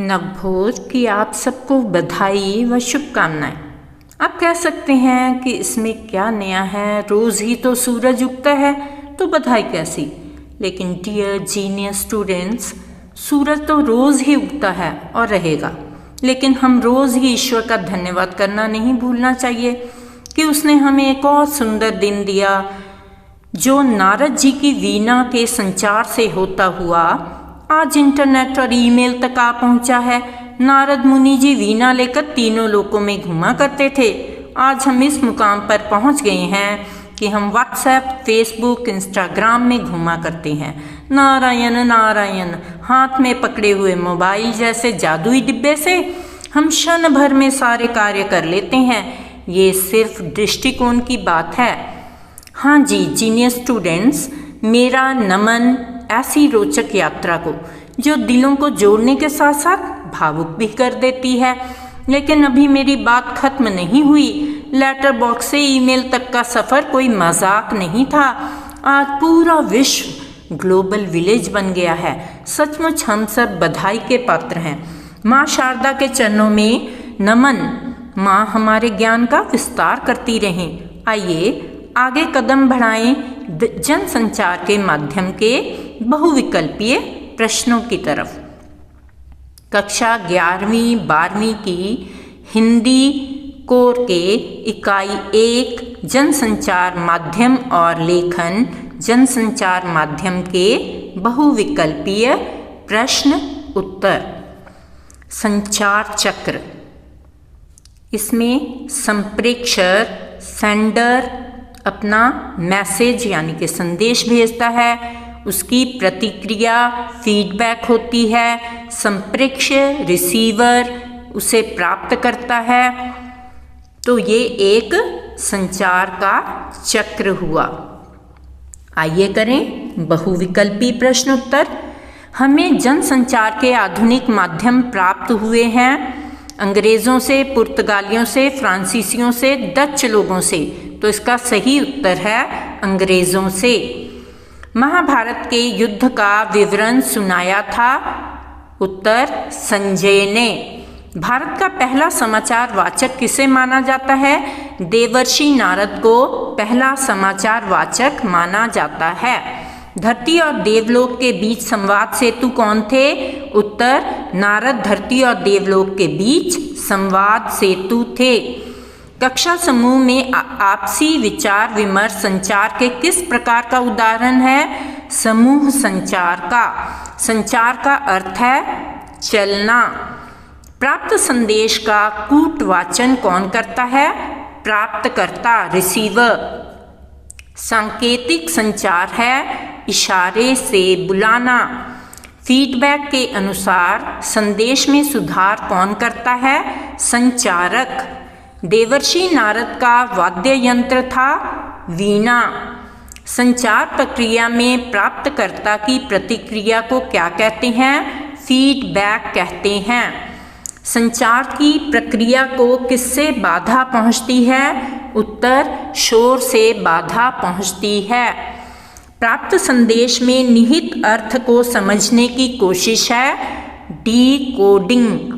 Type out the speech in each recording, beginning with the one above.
नवभोज की आप सबको बधाई व शुभकामनाएं। आप कह सकते हैं कि इसमें क्या नया है, रोज़ ही तो सूरज उगता है तो बधाई कैसी। लेकिन डियर जीनियस स्टूडेंट्स, सूरज तो रोज़ ही उगता है और रहेगा, लेकिन हम रोज़ ही ईश्वर का धन्यवाद करना नहीं भूलना चाहिए कि उसने हमें एक और सुंदर दिन दिया, जो नारद जी की वीणा के संचार से होता हुआ आज इंटरनेट और ईमेल तक आ पहुंचा है। नारद मुनि जी वीणा लेकर तीनों लोकों में घुमा करते थे। आज हम इस मुकाम पर पहुंच गए हैं कि हम व्हाट्सएप, फेसबुक, इंस्टाग्राम में घुमा करते हैं। नारायण नारायण, हाथ में पकड़े हुए मोबाइल जैसे जादुई डिब्बे से हम क्षण भर में सारे कार्य कर लेते हैं। ये सिर्फ दृष्टिकोण की बात है। हाँ जी जीनियस स्टूडेंट्स, मेरा नमन ऐसी रोचक यात्रा को जो दिलों को जोड़ने के साथ साथ भावुक भी कर देती है। लेकिन अभी मेरी बात खत्म नहीं हुई। लेटर बॉक्स से ईमेल तक का सफ़र कोई मजाक नहीं था। आज पूरा विश्व ग्लोबल विलेज बन गया है। सचमुच हम सब बधाई के पात्र हैं। माँ शारदा के चरणों में नमन। माँ हमारे ज्ञान का विस्तार करती रहें। आइए आगे कदम बढ़ाएं जनसंचार के माध्यम के बहुविकल्पीय प्रश्नों की तरफ। कक्षा 11वीं 12वीं की हिंदी कोर के इकाई 1 जनसंचार माध्यम और लेखन जनसंचार माध्यम के बहुविकल्पीय प्रश्न उत्तर। संचार चक्र, इसमें संप्रेषक सेंडर अपना मैसेज यानी कि संदेश भेजता है, उसकी प्रतिक्रिया फीडबैक होती है, संप्रेषक रिसीवर उसे प्राप्त करता है। तो ये एक संचार का चक्र हुआ। आइए करें बहुविकल्पी प्रश्न उत्तर। हमें जनसंचार के आधुनिक माध्यम प्राप्त हुए हैं अंग्रेज़ों से, पुर्तगालियों से, फ्रांसीसियों से, डच लोगों से। तो इसका सही उत्तर है अंग्रेज़ों से। महाभारत के युद्ध का विवरण सुनाया था। उत्तर संजय ने। भारत का पहला समाचार वाचक किसे माना जाता है? देवर्षि नारद को पहला समाचार वाचक माना जाता है। धरती और देवलोक के बीच संवाद सेतु कौन थे? उत्तर नारद धरती और देवलोक के बीच संवाद सेतु थे। कक्षा समूह में आपसी विचार विमर्श संचार के किस प्रकार का उदाहरण है? समूह संचार का। संचार का अर्थ है चलना। प्राप्त संदेश का कूटवाचन कौन करता है? प्राप्तकर्ता रिसीवर। सांकेतिक संचार है इशारे से बुलाना। फीडबैक के अनुसार संदेश में सुधार कौन करता है? संचारक। देवर्षि नारद का वाद्य यंत्र था वीणा। संचार प्रक्रिया में प्राप्तकर्ता की प्रतिक्रिया को क्या कहते हैं? फीडबैक कहते हैं। संचार की प्रक्रिया को किससे बाधा पहुंचती है? उत्तर शोर से बाधा पहुंचती है। प्राप्त संदेश में निहित अर्थ को समझने की कोशिश है डीकोडिंग।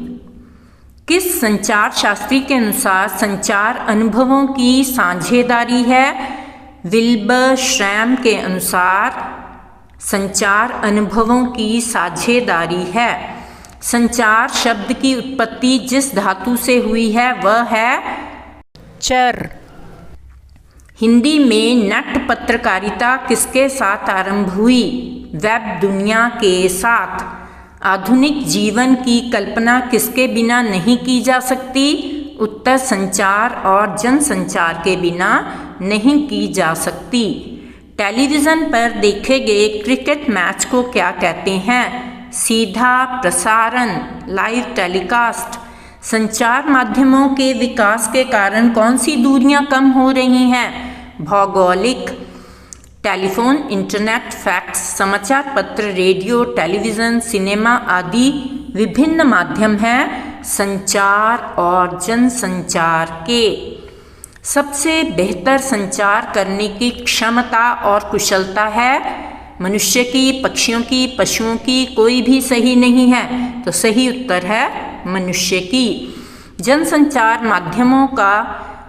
किस संचार शास्त्री के अनुसार संचार अनुभवों की साझेदारी है? विल्बर श्रैम के अनुसार संचार अनुभवों की साझेदारी है। संचार शब्द की उत्पत्ति जिस धातु से हुई है वह है चर। हिंदी में नेट पत्रकारिता किसके साथ आरंभ हुई? वेब दुनिया के साथ। आधुनिक जीवन की कल्पना किसके बिना नहीं की जा सकती? उत्तर संचार और जनसंचार के बिना नहीं की जा सकती। टेलीविज़न पर देखे गए क्रिकेट मैच को क्या कहते हैं? सीधा प्रसारण, लाइव टेलीकास्ट। संचार माध्यमों के विकास के कारण कौन सी दूरियां कम हो रही हैं? भौगोलिक। टेलीफोन, इंटरनेट, फैक्स, समाचार पत्र, रेडियो, टेलीविज़न, सिनेमा आदि विभिन्न माध्यम हैं संचार और जनसंचार के। सबसे बेहतर संचार करने की क्षमता और कुशलता है मनुष्य की, पक्षियों की, पशुओं की कोई भी सही नहीं है, तो सही उत्तर है मनुष्य की। जनसंचार माध्यमों का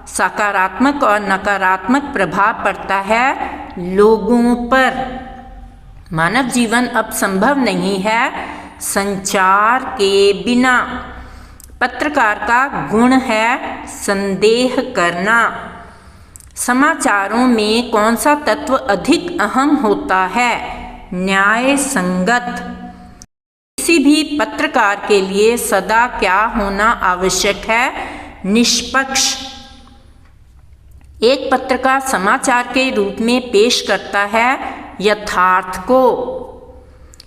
सकारात्मक और नकारात्मक प्रभाव पड़ता है लोगों पर। मानव जीवन अब संभव नहीं है संचार के बिना। पत्रकार का गुण है संदेह करना। समाचारों में कौन सा तत्व अधिक अहम होता है? न्याय संगत। किसी भी पत्रकार के लिए सदा क्या होना आवश्यक है? निष्पक्ष। एक पत्रकार समाचार के रूप में पेश करता है यथार्थ को।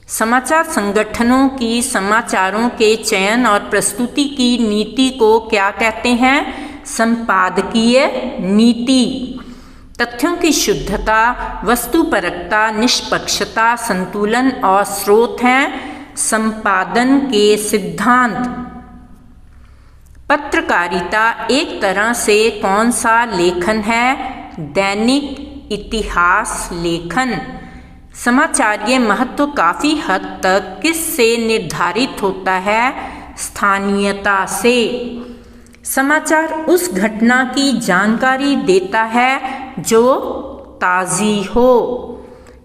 समाचार संगठनों की समाचारों के चयन और प्रस्तुति की नीति को क्या कहते हैं? संपादकीय नीति। तथ्यों की शुद्धता, वस्तुपरकता, निष्पक्षता, संतुलन और स्रोत हैं संपादन के सिद्धांत। पत्रकारिता एक तरह से कौन सा लेखन है? दैनिक इतिहास लेखन। समाचारीय महत्व काफ़ी हद तक किससे निर्धारित होता है? स्थानीयता से। समाचार उस घटना की जानकारी देता है जो ताज़ी हो।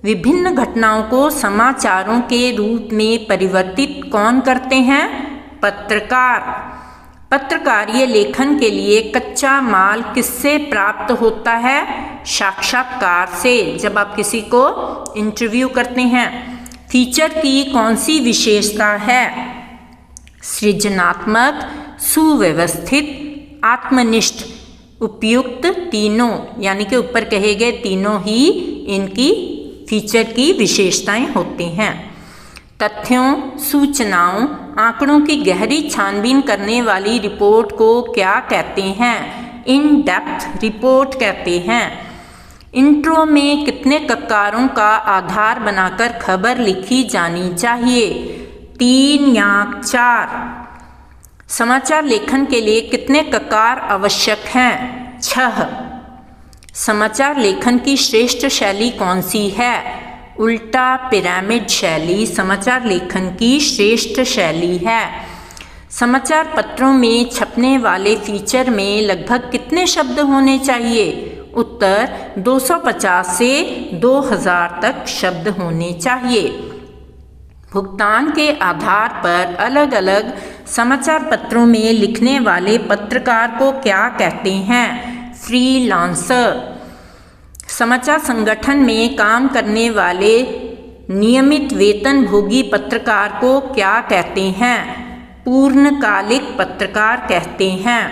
विभिन्न घटनाओं को समाचारों के रूप में परिवर्तित कौन करते हैं? पत्रकार। पत्रकारीय लेखन के लिए कच्चा माल किससे प्राप्त होता है? साक्षात्कार से, जब आप किसी को इंटरव्यू करते हैं। फीचर की कौन सी विशेषता है? सृजनात्मक, सुव्यवस्थित, आत्मनिष्ठ, उपयुक्त। तीनों यानी कि ऊपर कहे गए तीनों ही इनकी फीचर की विशेषताएं होती हैं। तथ्यों, सूचनाओं, आंकड़ों की गहरी छानबीन करने वाली रिपोर्ट को क्या कहते हैं? इन डेप्थ रिपोर्ट कहते हैं। इंट्रो में कितने ककारों का आधार बनाकर खबर लिखी जानी चाहिए? 3 या 4। समाचार लेखन के लिए कितने ककार आवश्यक हैं? 6। समाचार लेखन की श्रेष्ठ शैली कौन सी है? उल्टा पिरामिड शैली समाचार लेखन की श्रेष्ठ शैली है। समाचार पत्रों में छपने वाले फीचर में लगभग कितने शब्द होने चाहिए? उत्तर 250 से 2000 तक शब्द होने चाहिए। भुगतान के आधार पर अलग अलग समाचार पत्रों में लिखने वाले पत्रकार को क्या कहते हैं? फ्रीलांसर। समाचार संगठन में काम करने वाले नियमित वेतनभोगी पत्रकार को क्या कहते हैं? पूर्णकालिक पत्रकार कहते हैं।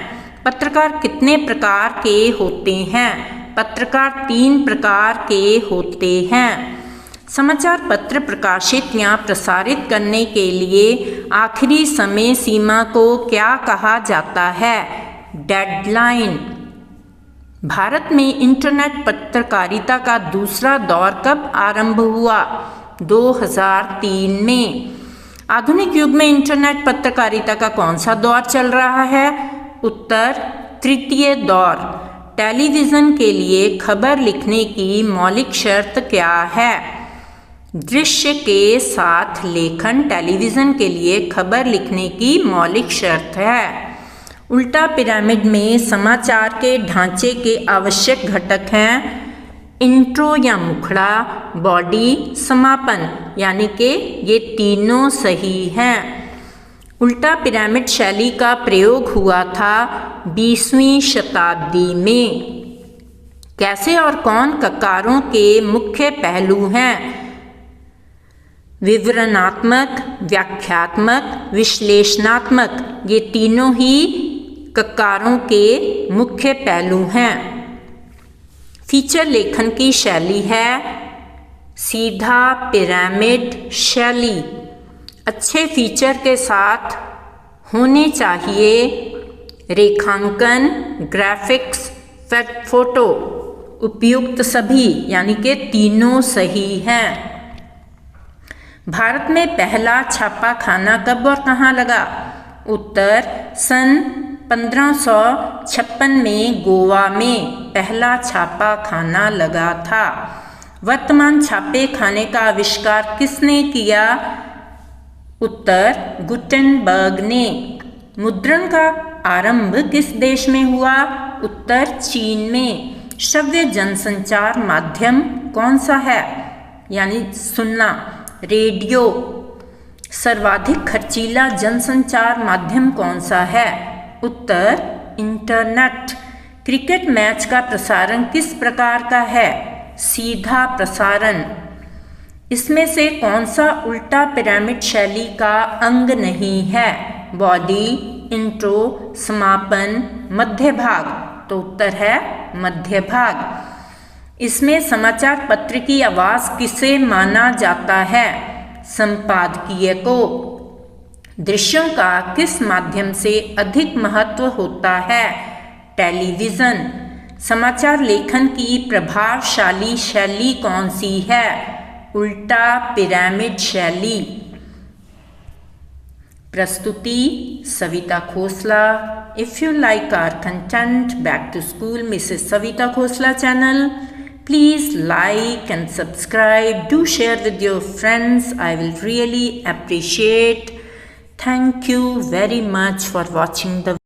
पत्रकार कितने प्रकार के होते हैं? पत्रकार 3 प्रकार के होते हैं। समाचार पत्र प्रकाशित या प्रसारित करने के लिए आखिरी समय सीमा को क्या कहा जाता है? डेडलाइन। भारत में इंटरनेट पत्रकारिता का दूसरा दौर कब आरंभ हुआ? 2003 में। आधुनिक युग में इंटरनेट पत्रकारिता का कौन सा दौर चल रहा है? उत्तर तृतीय दौर। टेलीविज़न के लिए खबर लिखने की मौलिक शर्त क्या है? दृश्य के साथ लेखन टेलीविज़न के लिए खबर लिखने की मौलिक शर्त है। उल्टा पिरामिड में समाचार के ढांचे के आवश्यक घटक हैं इंट्रो या मुखड़ा, बॉडी, समापन, यानी कि ये तीनों सही हैं। उल्टा पिरामिड शैली का प्रयोग हुआ था 20वीं शताब्दी में। कैसे और कौन ककारों के मुख्य पहलू हैं? विवरणात्मक, व्याख्यात्मक, विश्लेषणात्मक, ये तीनों ही ककारों के मुख्य पहलू हैं। फीचर लेखन की शैली है सीधा पिरामिड शैली। अच्छे फीचर के साथ होने चाहिए रेखांकन, ग्राफिक्स, फोटो। उपयुक्त सभी यानी कि तीनों सही हैं। भारत में पहला छापाखाना कब और कहाँ लगा? उत्तर सन 1556 में गोवा में पहला छापाखाना लगा था। वर्तमान छापे खाने का आविष्कार किसने किया? उत्तर गुटेनबर्ग ने। मुद्रण का आरंभ किस देश में हुआ? उत्तर चीन में। श्रव्य जनसंचार माध्यम कौन सा है? यानी सुनना, रेडियो। सर्वाधिक खर्चीला जनसंचार माध्यम कौन सा है? उत्तर इंटरनेट। क्रिकेट मैच का प्रसारण किस प्रकार का है? सीधा प्रसारण। इसमें से कौन सा उल्टा पिरामिड शैली का अंग नहीं है? बॉडी, इंट्रो, समापन, मध्य भाग। तो उत्तर है मध्य भाग। इसमें समाचार पत्र की आवाज किसे माना जाता है? संपादकीय को। दृश्यों का किस माध्यम से अधिक महत्व होता है? टेलीविजन। समाचार लेखन की प्रभावशाली शैली कौन सी है? उल्टा पिरामिड शैली। प्रस्तुति Savita Khosla. If you like our content, Back to School Mrs. Savita Khosla channel, please like and subscribe. Do share with your friends. I will really appreciate. Thank you very much for watching the